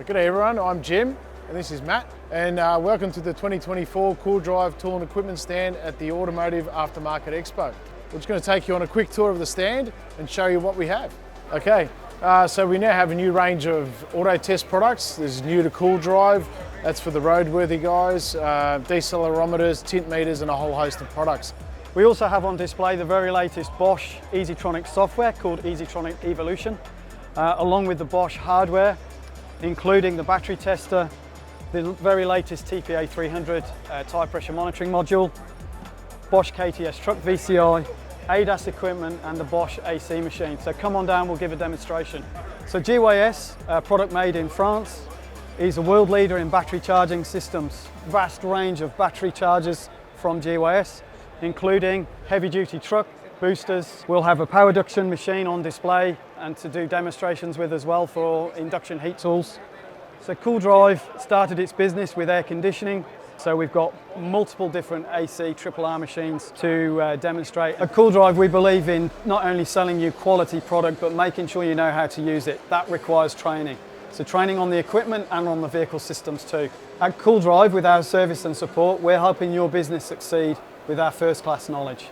Good day everyone, I'm Jim and this is Matt, and welcome to the 2024 CoolDrive Tool and Equipment stand at the Automotive Aftermarket Expo. We're just going to take you on a quick tour of the stand and show you what we have. Okay, so we now have a new range of auto test products. This is new to CoolDrive. That's for the roadworthy guys, decelerometers, tint meters and a whole host of products. We also have on display the very latest Bosch EasyTronic software called EasyTronic Evolution, along with the Bosch hardware, including the battery tester, the very latest TPA 300 tyre pressure monitoring module, Bosch KTS truck VCI, ADAS equipment and the Bosch AC machine. So come on down, we'll give a demonstration. So GYS, a product made in France, is a world leader in battery charging systems. Vast range of battery chargers from GYS, including heavy duty truck, boosters. We'll have a power induction machine on display and to do demonstrations with as well for induction heat tools. So CoolDrive started its business with air conditioning. So we've got multiple different AC RRR machines to demonstrate. At CoolDrive we believe in not only selling you quality product but making sure you know how to use it. That requires training. So training on the equipment and on the vehicle systems too. At CoolDrive with our service and support we're helping your business succeed with our first class knowledge.